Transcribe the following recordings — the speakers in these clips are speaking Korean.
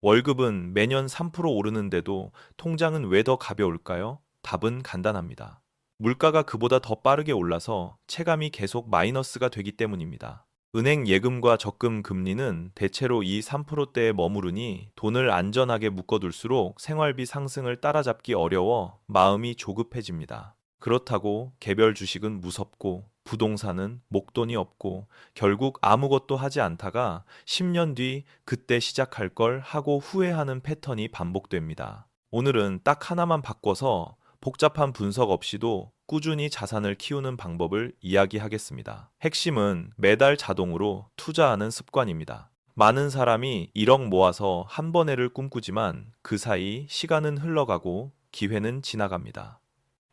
월급은 매년 3% 오르는데도 통장은 왜 더 가벼울까요? 답은 간단합니다. 물가가 그보다 더 빠르게 올라서 체감이 계속 마이너스가 되기 때문입니다. 은행 예금과 적금 금리는 대체로 이 3%대에 머무르니 돈을 안전하게 묶어둘수록 생활비 상승을 따라잡기 어려워 마음이 조급해집니다. 그렇다고 개별 주식은 무섭고 부동산은 목돈이 없고 결국 아무것도 하지 않다가 10년 뒤 그때 시작할 걸 하고 후회하는 패턴이 반복됩니다. 오늘은 딱 하나만 바꿔서 복잡한 분석 없이도 꾸준히 자산을 키우는 방법을 이야기하겠습니다. 핵심은 매달 자동으로 투자하는 습관입니다. 많은 사람이 1억 모아서 한 번에를 꿈꾸지만 그 사이 시간은 흘러가고 기회는 지나갑니다.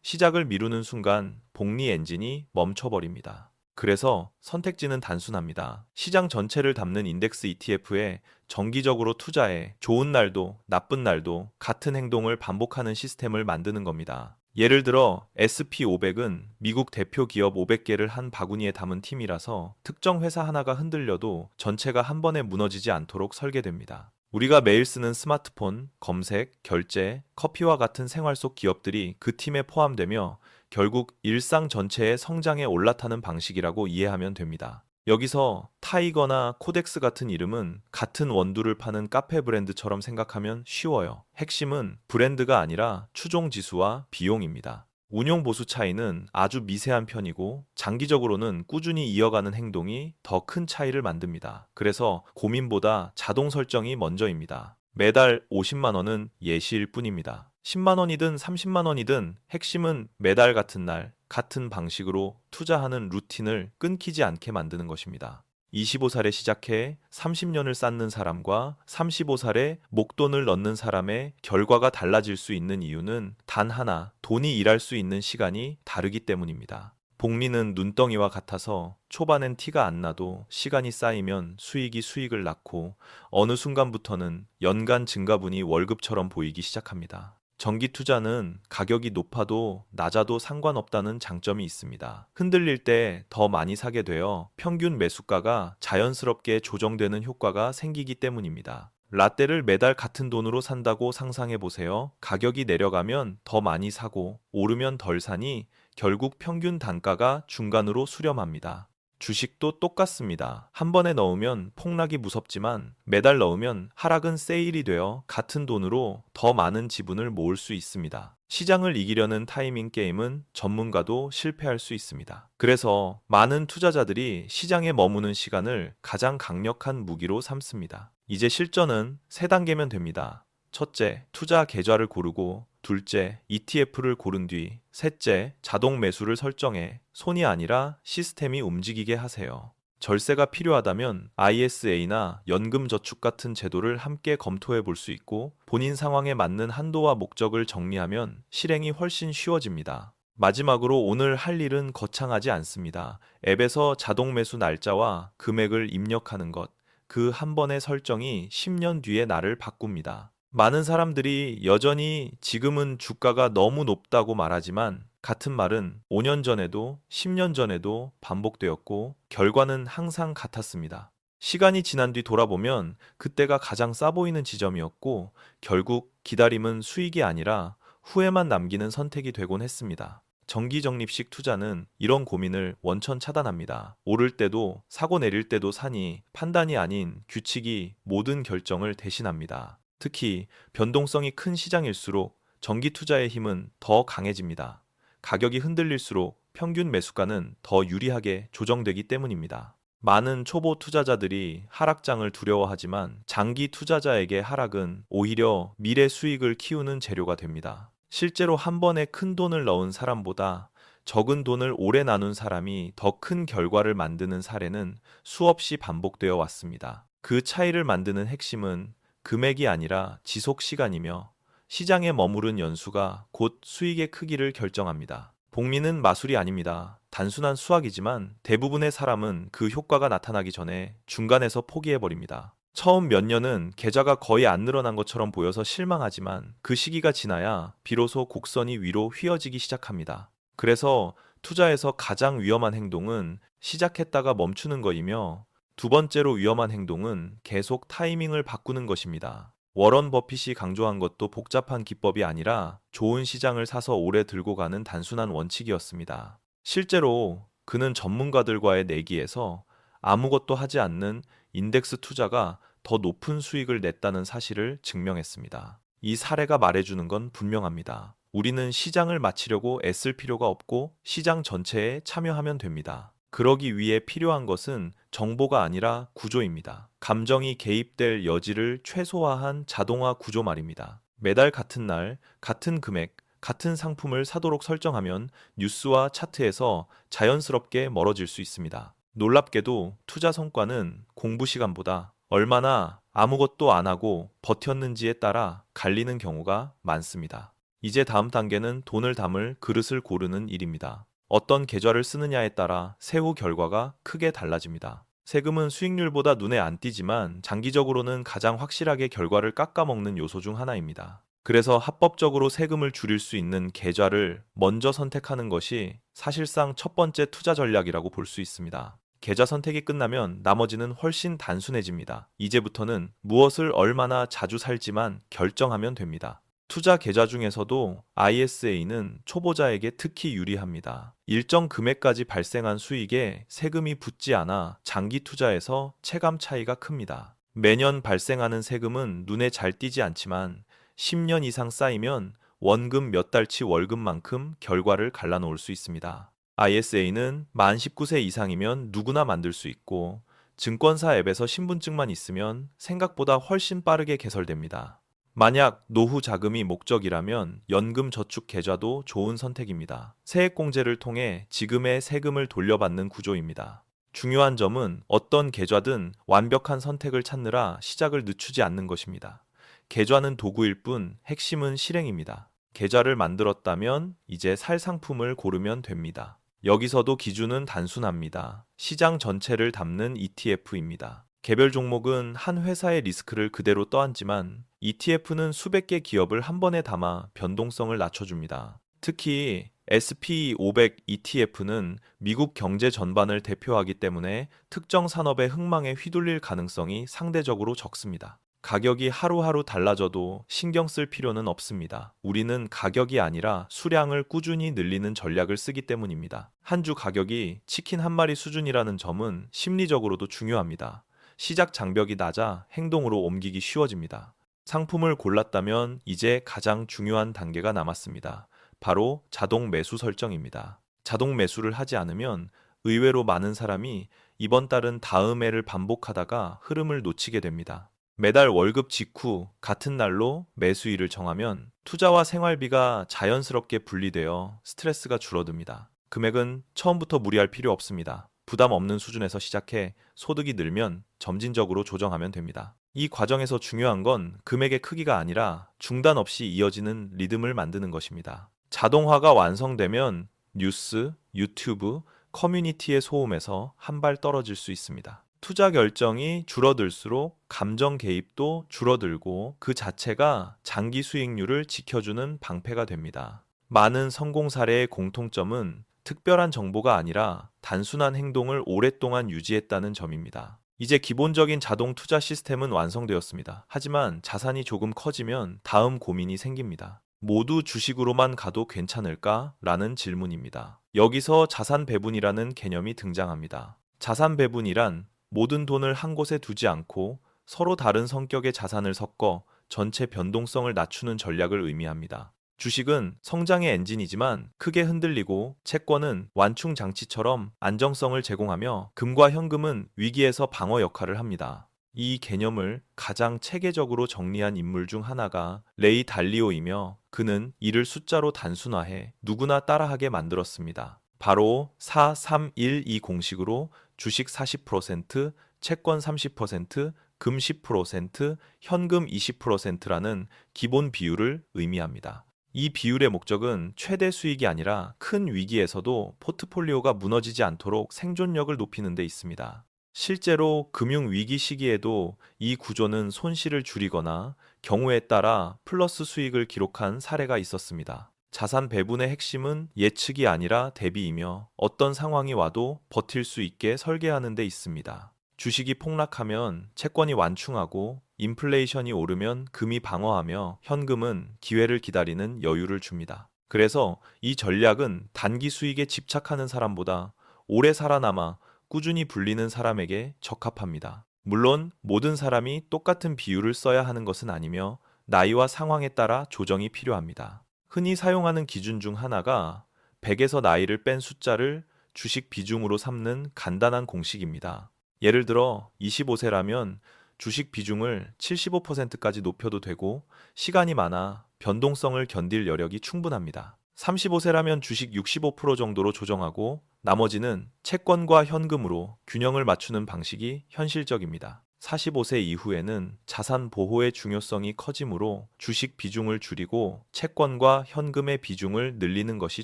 시작을 미루는 순간 복리 엔진이 멈춰버립니다. 그래서 선택지는 단순합니다. 시장 전체를 담는 인덱스 ETF에 정기적으로 투자해 좋은 날도 나쁜 날도 같은 행동을 반복하는 시스템을 만드는 겁니다. 예를 들어 SP500은 미국 대표 기업 500개를 한 바구니에 담은 팀이라서 특정 회사 하나가 흔들려도 전체가 한 번에 무너지지 않도록 설계됩니다. 우리가 매일 쓰는 스마트폰, 검색, 결제, 커피와 같은 생활 속 기업들이 그 팀에 포함되며 결국 일상 전체의 성장에 올라타는 방식이라고 이해하면 됩니다. 여기서 타이거나 코덱스 같은 이름은 같은 원두를 파는 카페 브랜드처럼 생각하면 쉬워요. 핵심은 브랜드가 아니라 추종 지수와 비용입니다. 운용 보수 차이는 아주 미세한 편이고 장기적으로는 꾸준히 이어가는 행동이 더 큰 차이를 만듭니다. 그래서 고민보다 자동 설정이 먼저입니다. 매달 50만 원은 예시일 뿐입니다. 10만 원이든 30만 원이든 핵심은 매달 같은 날, 같은 방식으로 투자하는 루틴을 끊기지 않게 만드는 것입니다. 25살에 시작해 30년을 쌓는 사람과 35살에 목돈을 넣는 사람의 결과가 달라질 수 있는 이유는 단 하나, 돈이 일할 수 있는 시간이 다르기 때문입니다. 복리는 눈덩이와 같아서 초반엔 티가 안 나도 시간이 쌓이면 수익이 수익을 낳고 어느 순간부터는 연간 증가분이 월급처럼 보이기 시작합니다. 정기 투자는 가격이 높아도 낮아도 상관없다는 장점이 있습니다. 흔들릴 때 더 많이 사게 되어 평균 매수가가 자연스럽게 조정되는 효과가 생기기 때문입니다. 라떼를 매달 같은 돈으로 산다고 상상해 보세요. 가격이 내려가면 더 많이 사고 오르면 덜 사니 결국 평균 단가가 중간으로 수렴합니다. 주식도 똑같습니다. 한 번에 넣으면 폭락이 무섭지만 매달 넣으면 하락은 세일이 되어 같은 돈으로 더 많은 지분을 모을 수 있습니다. 시장을 이기려는 타이밍 게임은 전문가도 실패할 수 있습니다. 그래서 많은 투자자들이 시장에 머무는 시간을 가장 강력한 무기로 삼습니다. 이제 실전은 세 단계면 됩니다. 첫째, 투자 계좌를 고르고 둘째, ETF를 고른 뒤 셋째, 자동 매수를 설정해 손이 아니라 시스템이 움직이게 하세요. 절세가 필요하다면 ISA나 연금저축 같은 제도를 함께 검토해 볼 수 있고 본인 상황에 맞는 한도와 목적을 정리하면 실행이 훨씬 쉬워집니다. 마지막으로 오늘 할 일은 거창하지 않습니다. 앱에서 자동 매수 날짜와 금액을 입력하는 것, 그 한 번의 설정이 10년 뒤의 나를 바꿉니다. 많은 사람들이 여전히 지금은 주가가 너무 높다고 말하지만 같은 말은 5년 전에도 10년 전에도 반복되었고 결과는 항상 같았습니다. 시간이 지난 뒤 돌아보면 그때가 가장 싸 보이는 지점이었고 결국 기다림은 수익이 아니라 후회만 남기는 선택이 되곤 했습니다. 정기 적립식 투자는 이런 고민을 원천 차단합니다. 오를 때도 사고 내릴 때도 사니 판단이 아닌 규칙이 모든 결정을 대신합니다. 특히 변동성이 큰 시장일수록 정기 투자의 힘은 더 강해집니다. 가격이 흔들릴수록 평균 매수가는 더 유리하게 조정되기 때문입니다. 많은 초보 투자자들이 하락장을 두려워하지만 장기 투자자에게 하락은 오히려 미래 수익을 키우는 재료가 됩니다. 실제로 한 번에 큰 돈을 넣은 사람보다 적은 돈을 오래 나눈 사람이 더 큰 결과를 만드는 사례는 수없이 반복되어 왔습니다. 그 차이를 만드는 핵심은 금액이 아니라 지속 시간이며 시장에 머무른 연수가 곧 수익의 크기를 결정합니다. 복리는 마술이 아닙니다. 단순한 수학이지만 대부분의 사람은 그 효과가 나타나기 전에 중간에서 포기해버립니다. 처음 몇 년은 계좌가 거의 안 늘어난 것처럼 보여서 실망하지만 그 시기가 지나야 비로소 곡선이 위로 휘어지기 시작합니다. 그래서 투자에서 가장 위험한 행동은 시작했다가 멈추는 거이며 두 번째로 위험한 행동은 계속 타이밍을 바꾸는 것입니다. 워런 버핏이 강조한 것도 복잡한 기법이 아니라 좋은 시장을 사서 오래 들고 가는 단순한 원칙이었습니다. 실제로 그는 전문가들과의 내기에서 아무것도 하지 않는 인덱스 투자가 더 높은 수익을 냈다는 사실을 증명했습니다. 이 사례가 말해주는 건 분명합니다. 우리는 시장을 맞추려고 애쓸 필요가 없고 시장 전체에 참여하면 됩니다. 그러기 위해 필요한 것은 정보가 아니라 구조입니다. 감정이 개입될 여지를 최소화한 자동화 구조 말입니다. 매달 같은 날, 같은 금액, 같은 상품을 사도록 설정하면 뉴스와 차트에서 자연스럽게 멀어질 수 있습니다. 놀랍게도 투자 성과는 공부 시간보다 얼마나 아무것도 안 하고 버텼는지에 따라 갈리는 경우가 많습니다. 이제 다음 단계는 돈을 담을 그릇을 고르는 일입니다. 어떤 계좌를 쓰느냐에 따라 세후 결과가 크게 달라집니다. 세금은 수익률보다 눈에 안 띄지만 장기적으로는 가장 확실하게 결과를 깎아먹는 요소 중 하나입니다. 그래서 합법적으로 세금을 줄일 수 있는 계좌를 먼저 선택하는 것이 사실상 첫 번째 투자 전략이라고 볼 수 있습니다. 계좌 선택이 끝나면 나머지는 훨씬 단순해집니다. 이제부터는 무엇을 얼마나 자주 살지만 결정하면 됩니다. 투자 계좌 중에서도 ISA는 초보자에게 특히 유리합니다. 일정 금액까지 발생한 수익에 세금이 붙지 않아 장기 투자에서 체감 차이가 큽니다. 매년 발생하는 세금은 눈에 잘 띄지 않지만 10년 이상 쌓이면 원금 몇 달치 월급만큼 결과를 갈라놓을 수 있습니다. ISA는 만 19세 이상이면 누구나 만들 수 있고 증권사 앱에서 신분증만 있으면 생각보다 훨씬 빠르게 개설됩니다. 만약 노후 자금이 목적이라면 연금 저축 계좌도 좋은 선택입니다. 세액공제를 통해 지금의 세금을 돌려받는 구조입니다. 중요한 점은 어떤 계좌든 완벽한 선택을 찾느라 시작을 늦추지 않는 것입니다. 계좌는 도구일 뿐 핵심은 실행입니다. 계좌를 만들었다면 이제 살 상품을 고르면 됩니다. 여기서도 기준은 단순합니다. 시장 전체를 담는 ETF입니다. 개별 종목은 한 회사의 리스크를 그대로 떠안지만 ETF는 수백 개 기업을 한 번에 담아 변동성을 낮춰줍니다. 특히 SP500 ETF는 미국 경제 전반을 대표하기 때문에 특정 산업의 흥망에 휘둘릴 가능성이 상대적으로 적습니다. 가격이 하루하루 달라져도 신경 쓸 필요는 없습니다. 우리는 가격이 아니라 수량을 꾸준히 늘리는 전략을 쓰기 때문입니다. 한 주 가격이 치킨 한 마리 수준이라는 점은 심리적으로도 중요합니다. 시작 장벽이 낮아 행동으로 옮기기 쉬워집니다. 상품을 골랐다면 이제 가장 중요한 단계가 남았습니다. 바로 자동 매수 설정입니다. 자동 매수를 하지 않으면 의외로 많은 사람이 이번 달은 다음 해를 반복하다가 흐름을 놓치게 됩니다. 매달 월급 직후 같은 날로 매수일을 정하면 투자와 생활비가 자연스럽게 분리되어 스트레스가 줄어듭니다. 금액은 처음부터 무리할 필요 없습니다. 부담 없는 수준에서 시작해 소득이 늘면 점진적으로 조정하면 됩니다. 이 과정에서 중요한 건 금액의 크기가 아니라 중단 없이 이어지는 리듬을 만드는 것입니다. 자동화가 완성되면 뉴스, 유튜브, 커뮤니티의 소음에서 한 발 떨어질 수 있습니다. 투자 결정이 줄어들수록 감정 개입도 줄어들고 그 자체가 장기 수익률을 지켜주는 방패가 됩니다. 많은 성공 사례의 공통점은 특별한 정보가 아니라 단순한 행동을 오랫동안 유지했다는 점입니다. 이제 기본적인 자동 투자 시스템은 완성되었습니다. 하지만 자산이 조금 커지면 다음 고민이 생깁니다. 모두 주식으로만 가도 괜찮을까? 라는 질문입니다. 여기서 자산 배분이라는 개념이 등장합니다. 자산 배분이란 모든 돈을 한 곳에 두지 않고 서로 다른 성격의 자산을 섞어 전체 변동성을 낮추는 전략을 의미합니다. 주식은 성장의 엔진이지만 크게 흔들리고 채권은 완충 장치처럼 안정성을 제공하며 금과 현금은 위기에서 방어 역할을 합니다. 이 개념을 가장 체계적으로 정리한 인물 중 하나가 레이 달리오이며 그는 이를 숫자로 단순화해 누구나 따라하게 만들었습니다. 바로 4-3-1-2 공식으로 주식 40%, 채권 30%, 금 10%, 현금 20%라는 기본 비율을 의미합니다. 이 비율의 목적은 최대 수익이 아니라 큰 위기에서도 포트폴리오가 무너지지 않도록 생존력을 높이는 데 있습니다. 실제로 금융 위기 시기에도 이 구조는 손실을 줄이거나 경우에 따라 플러스 수익을 기록한 사례가 있었습니다. 자산 배분의 핵심은 예측이 아니라 대비이며 어떤 상황이 와도 버틸 수 있게 설계하는 데 있습니다. 주식이 폭락하면 채권이 완충하고 인플레이션이 오르면 금이 방어하며 현금은 기회를 기다리는 여유를 줍니다. 그래서 이 전략은 단기 수익에 집착하는 사람보다 오래 살아남아 꾸준히 불리는 사람에게 적합합니다. 물론 모든 사람이 똑같은 비율을 써야 하는 것은 아니며 나이와 상황에 따라 조정이 필요합니다. 흔히 사용하는 기준 중 하나가 100에서 나이를 뺀 숫자를 주식 비중으로 삼는 간단한 공식입니다. 예를 들어 25세라면 주식 비중을 75%까지 높여도 되고 시간이 많아 변동성을 견딜 여력이 충분합니다. 35세라면 주식 65% 정도로 조정하고 나머지는 채권과 현금으로 균형을 맞추는 방식이 현실적입니다. 45세 이후에는 자산 보호의 중요성이 커지므로 주식 비중을 줄이고 채권과 현금의 비중을 늘리는 것이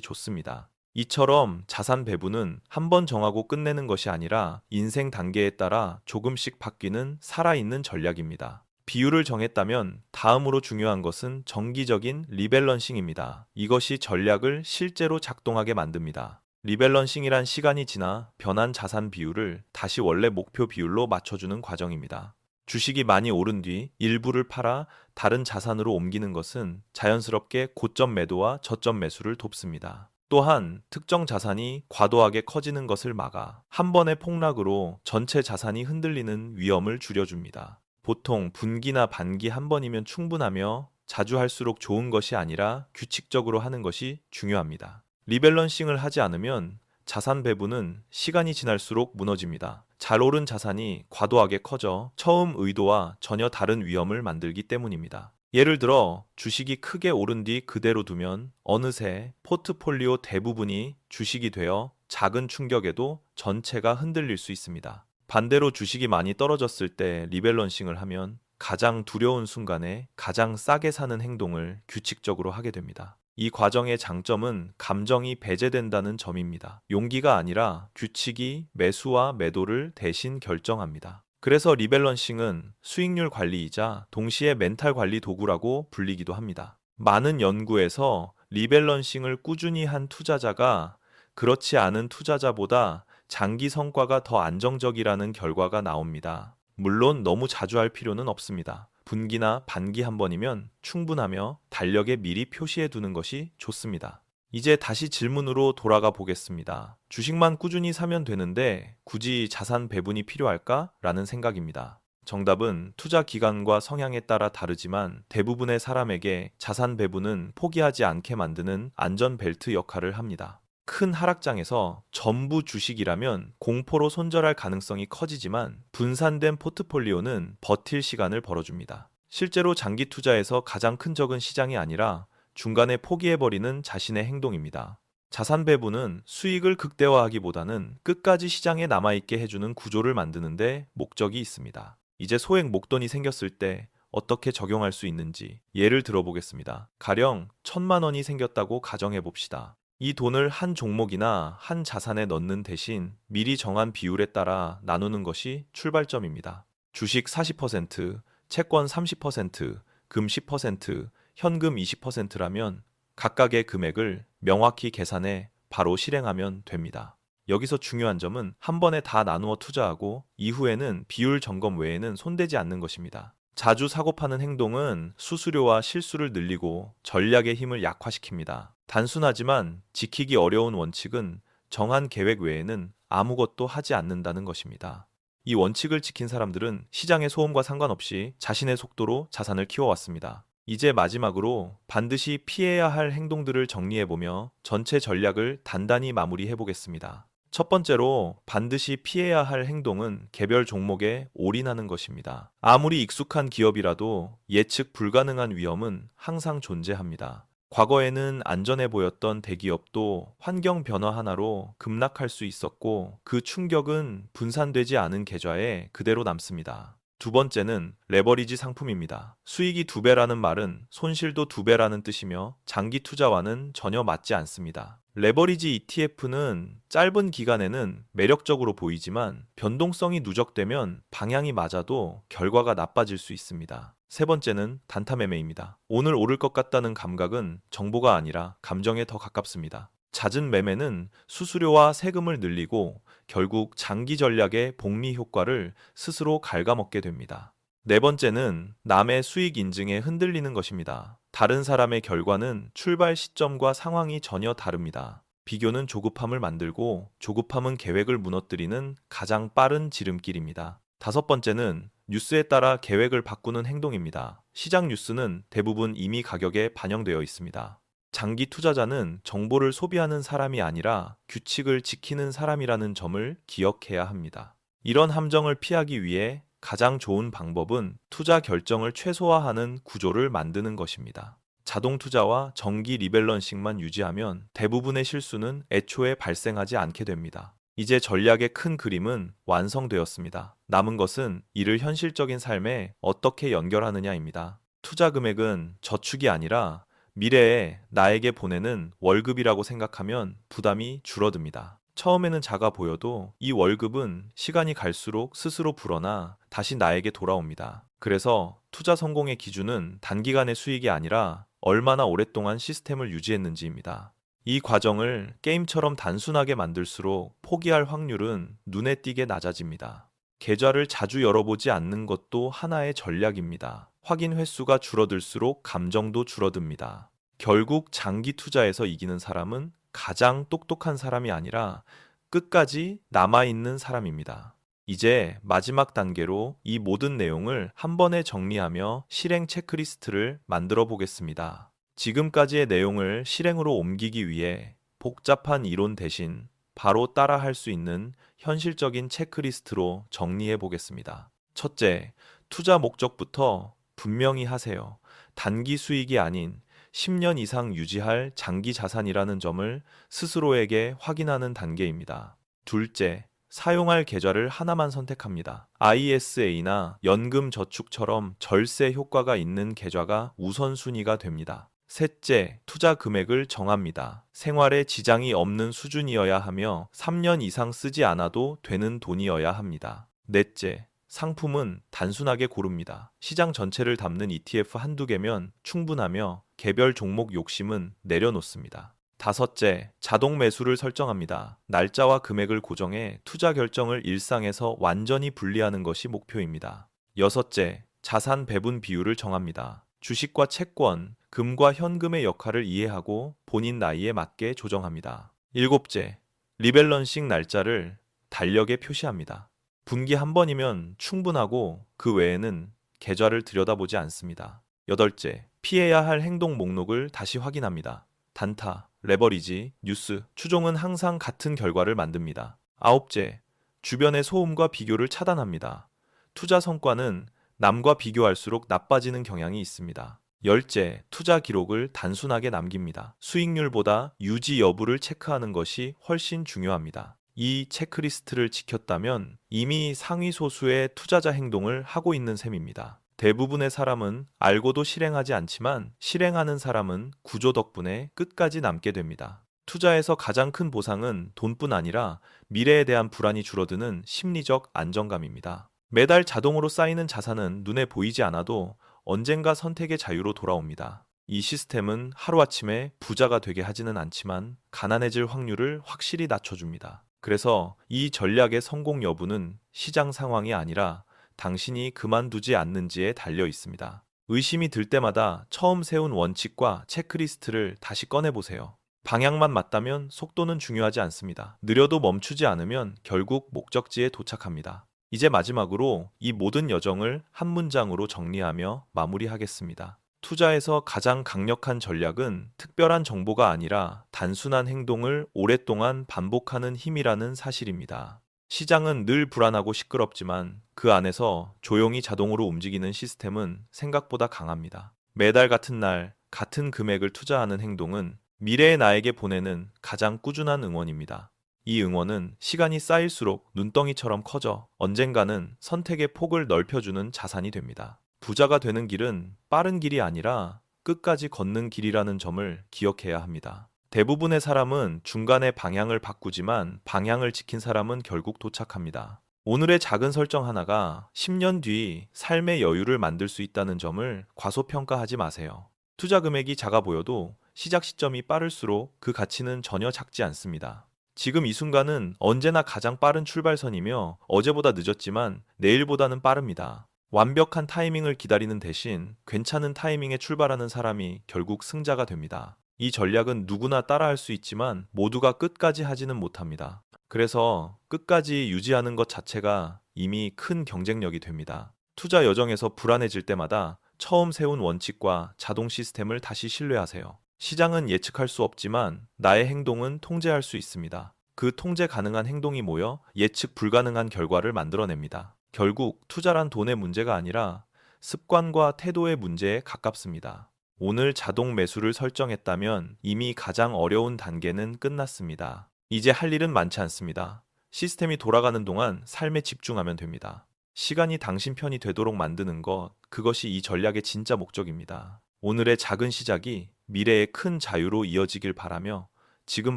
좋습니다. 이처럼 자산 배분은 한 번 정하고 끝내는 것이 아니라 인생 단계에 따라 조금씩 바뀌는 살아있는 전략입니다. 비율을 정했다면 다음으로 중요한 것은 정기적인 리밸런싱입니다. 이것이 전략을 실제로 작동하게 만듭니다. 리밸런싱이란 시간이 지나 변한 자산 비율을 다시 원래 목표 비율로 맞춰주는 과정입니다. 주식이 많이 오른 뒤 일부를 팔아 다른 자산으로 옮기는 것은 자연스럽게 고점 매도와 저점 매수를 돕습니다. 또한 특정 자산이 과도하게 커지는 것을 막아 한 번의 폭락으로 전체 자산이 흔들리는 위험을 줄여줍니다. 보통 분기나 반기 한 번이면 충분하며 자주 할수록 좋은 것이 아니라 규칙적으로 하는 것이 중요합니다. 리밸런싱을 하지 않으면 자산 배분은 시간이 지날수록 무너집니다. 잘 오른 자산이 과도하게 커져 처음 의도와 전혀 다른 위험을 만들기 때문입니다. 예를 들어 주식이 크게 오른 뒤 그대로 두면 어느새 포트폴리오 대부분이 주식이 되어 작은 충격에도 전체가 흔들릴 수 있습니다. 반대로 주식이 많이 떨어졌을 때 리밸런싱을 하면 가장 두려운 순간에 가장 싸게 사는 행동을 규칙적으로 하게 됩니다. 이 과정의 장점은 감정이 배제된다는 점입니다. 용기가 아니라 규칙이 매수와 매도를 대신 결정합니다. 그래서 리밸런싱은 수익률 관리이자 동시에 멘탈 관리 도구라고 불리기도 합니다. 많은 연구에서 리밸런싱을 꾸준히 한 투자자가 그렇지 않은 투자자보다 장기 성과가 더 안정적이라는 결과가 나옵니다. 물론 너무 자주 할 필요는 없습니다. 분기나 반기 한 번이면 충분하며 달력에 미리 표시해 두는 것이 좋습니다. 이제 다시 질문으로 돌아가 보겠습니다. 주식만 꾸준히 사면 되는데 굳이 자산 배분이 필요할까? 라는 생각입니다. 정답은 투자 기간과 성향에 따라 다르지만 대부분의 사람에게 자산 배분은 포기하지 않게 만드는 안전벨트 역할을 합니다. 큰 하락장에서 전부 주식이라면 공포로 손절할 가능성이 커지지만 분산된 포트폴리오는 버틸 시간을 벌어줍니다. 실제로 장기 투자에서 가장 큰 적은 시장이 아니라 중간에 포기해버리는 자신의 행동입니다. 자산 배분은 수익을 극대화하기보다는 끝까지 시장에 남아있게 해주는 구조를 만드는데 목적이 있습니다. 이제 소액 목돈이 생겼을 때 어떻게 적용할 수 있는지 예를 들어보겠습니다. 가령 1,000만 원이 생겼다고 가정해봅시다. 이 돈을 한 종목이나 한 자산에 넣는 대신 미리 정한 비율에 따라 나누는 것이 출발점입니다. 주식 40%, 채권 30%, 금 10%, 현금 20%라면 각각의 금액을 명확히 계산해 바로 실행하면 됩니다. 여기서 중요한 점은 한 번에 다 나누어 투자하고 이후에는 비율 점검 외에는 손대지 않는 것입니다. 자주 사고 파는 행동은 수수료와 실수를 늘리고 전략의 힘을 약화시킵니다. 단순하지만 지키기 어려운 원칙은 정한 계획 외에는 아무것도 하지 않는다는 것입니다. 이 원칙을 지킨 사람들은 시장의 소음과 상관없이 자신의 속도로 자산을 키워왔습니다. 이제 마지막으로 반드시 피해야 할 행동들을 정리해보며 전체 전략을 단단히 마무리해보겠습니다. 첫 번째로 반드시 피해야 할 행동은 개별 종목에 올인하는 것입니다. 아무리 익숙한 기업이라도 예측 불가능한 위험은 항상 존재합니다. 과거에는 안전해 보였던 대기업도 환경 변화 하나로 급락할 수 있었고 그 충격은 분산되지 않은 계좌에 그대로 남습니다. 두 번째는 레버리지 상품입니다. 수익이 2배라는 말은 손실도 2배라는 뜻이며 장기 투자와는 전혀 맞지 않습니다. 레버리지 ETF는 짧은 기간에는 매력적으로 보이지만 변동성이 누적되면 방향이 맞아도 결과가 나빠질 수 있습니다. 세 번째는 단타 매매입니다. 오늘 오를 것 같다는 감각은 정보가 아니라 감정에 더 가깝습니다. 잦은 매매는 수수료와 세금을 늘리고 결국 장기 전략의 복리 효과를 스스로 갉아먹게 됩니다. 네 번째는 남의 수익 인증에 흔들리는 것입니다. 다른 사람의 결과는 출발 시점과 상황이 전혀 다릅니다. 비교는 조급함을 만들고 조급함은 계획을 무너뜨리는 가장 빠른 지름길입니다. 다섯 번째는 뉴스에 따라 계획을 바꾸는 행동입니다. 시장 뉴스는 대부분 이미 가격에 반영되어 있습니다. 장기 투자자는 정보를 소비하는 사람이 아니라 규칙을 지키는 사람이라는 점을 기억해야 합니다. 이런 함정을 피하기 위해 가장 좋은 방법은 투자 결정을 최소화하는 구조를 만드는 것입니다. 자동 투자와 정기 리밸런싱만 유지하면 대부분의 실수는 애초에 발생하지 않게 됩니다. 이제 전략의 큰 그림은 완성되었습니다. 남은 것은 이를 현실적인 삶에 어떻게 연결하느냐입니다. 투자 금액은 저축이 아니라 미래에 나에게 보내는 월급이라고 생각하면 부담이 줄어듭니다. 처음에는 작아 보여도 이 월급은 시간이 갈수록 스스로 불어나 다시 나에게 돌아옵니다. 그래서 투자 성공의 기준은 단기간의 수익이 아니라 얼마나 오랫동안 시스템을 유지했는지입니다. 이 과정을 게임처럼 단순하게 만들수록 포기할 확률은 눈에 띄게 낮아집니다. 계좌를 자주 열어보지 않는 것도 하나의 전략입니다. 확인 횟수가 줄어들수록 감정도 줄어듭니다. 결국 장기 투자에서 이기는 사람은 가장 똑똑한 사람이 아니라 끝까지 남아있는 사람입니다. 이제 마지막 단계로 이 모든 내용을 한 번에 정리하며 실행 체크리스트를 만들어 보겠습니다. 지금까지의 내용을 실행으로 옮기기 위해 복잡한 이론 대신 바로 따라할 수 있는 현실적인 체크리스트로 정리해 보겠습니다. 첫째, 투자 목적부터 분명히 하세요. 단기 수익이 아닌 10년 이상 유지할 장기 자산이라는 점을 스스로에게 확인하는 단계입니다. 둘째, 사용할 계좌를 하나만 선택합니다. ISA나 연금저축처럼 절세 효과가 있는 계좌가 우선순위가 됩니다. 셋째, 투자 금액을 정합니다. 생활에 지장이 없는 수준이어야 하며 3년 이상 쓰지 않아도 되는 돈이어야 합니다. 넷째, 상품은 단순하게 고릅니다. 시장 전체를 담는 ETF 한두 개면 충분하며 개별 종목 욕심은 내려놓습니다. 다섯째, 자동 매수를 설정합니다. 날짜와 금액을 고정해 투자 결정을 일상에서 완전히 분리하는 것이 목표입니다. 여섯째, 자산 배분 비율을 정합니다. 주식과 채권, 금과 현금의 역할을 이해하고 본인 나이에 맞게 조정합니다. 일곱째, 리밸런싱 날짜를 달력에 표시합니다. 분기 한 번이면 충분하고 그 외에는 계좌를 들여다보지 않습니다. 여덟째, 피해야 할 행동 목록을 다시 확인합니다. 단타, 레버리지, 뉴스, 추종은 항상 같은 결과를 만듭니다. 아홉째, 주변의 소음과 비교를 차단합니다. 투자 성과는 남과 비교할수록 나빠지는 경향이 있습니다. 열째, 투자 기록을 단순하게 남깁니다. 수익률보다 유지 여부를 체크하는 것이 훨씬 중요합니다. 이 체크리스트를 지켰다면 이미 상위 소수의 투자자 행동을 하고 있는 셈입니다. 대부분의 사람은 알고도 실행하지 않지만 실행하는 사람은 구조 덕분에 끝까지 남게 됩니다. 투자에서 가장 큰 보상은 돈뿐 아니라 미래에 대한 불안이 줄어드는 심리적 안정감입니다. 매달 자동으로 쌓이는 자산은 눈에 보이지 않아도 언젠가 선택의 자유로 돌아옵니다. 이 시스템은 하루아침에 부자가 되게 하지는 않지만 가난해질 확률을 확실히 낮춰줍니다. 그래서 이 전략의 성공 여부는 시장 상황이 아니라 당신이 그만두지 않는지에 달려 있습니다. 의심이 들 때마다 처음 세운 원칙과 체크리스트를 다시 꺼내보세요. 방향만 맞다면 속도는 중요하지 않습니다. 느려도 멈추지 않으면 결국 목적지에 도착합니다. 이제 마지막으로 이 모든 여정을 한 문장으로 정리하며 마무리하겠습니다. 투자에서 가장 강력한 전략은 특별한 정보가 아니라 단순한 행동을 오랫동안 반복하는 힘이라는 사실입니다. 시장은 늘 불안하고 시끄럽지만 그 안에서 조용히 자동으로 움직이는 시스템은 생각보다 강합니다. 매달 같은 날, 같은 금액을 투자하는 행동은 미래의 나에게 보내는 가장 꾸준한 응원입니다. 이 응원은 시간이 쌓일수록 눈덩이처럼 커져 언젠가는 선택의 폭을 넓혀주는 자산이 됩니다. 부자가 되는 길은 빠른 길이 아니라 끝까지 걷는 길이라는 점을 기억해야 합니다. 대부분의 사람은 중간에 방향을 바꾸지만 방향을 지킨 사람은 결국 도착합니다. 오늘의 작은 설정 하나가 10년 뒤 삶의 여유를 만들 수 있다는 점을 과소평가하지 마세요. 투자 금액이 작아 보여도 시작 시점이 빠를수록 그 가치는 전혀 작지 않습니다. 지금 이 순간은 언제나 가장 빠른 출발선이며 어제보다 늦었지만 내일보다는 빠릅니다. 완벽한 타이밍을 기다리는 대신 괜찮은 타이밍에 출발하는 사람이 결국 승자가 됩니다. 이 전략은 누구나 따라할 수 있지만 모두가 끝까지 하지는 못합니다. 그래서 끝까지 유지하는 것 자체가 이미 큰 경쟁력이 됩니다. 투자 여정에서 불안해질 때마다 처음 세운 원칙과 자동 시스템을 다시 신뢰하세요. 시장은 예측할 수 없지만 나의 행동은 통제할 수 있습니다. 그 통제 가능한 행동이 모여 예측 불가능한 결과를 만들어냅니다. 결국 투자란 돈의 문제가 아니라 습관과 태도의 문제에 가깝습니다. 오늘 자동 매수를 설정했다면 이미 가장 어려운 단계는 끝났습니다. 이제 할 일은 많지 않습니다. 시스템이 돌아가는 동안 삶에 집중하면 됩니다. 시간이 당신 편이 되도록 만드는 것, 그것이 이 전략의 진짜 목적입니다. 오늘의 작은 시작이 미래의 큰 자유로 이어지길 바라며 지금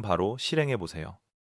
바로 실행해 보세요.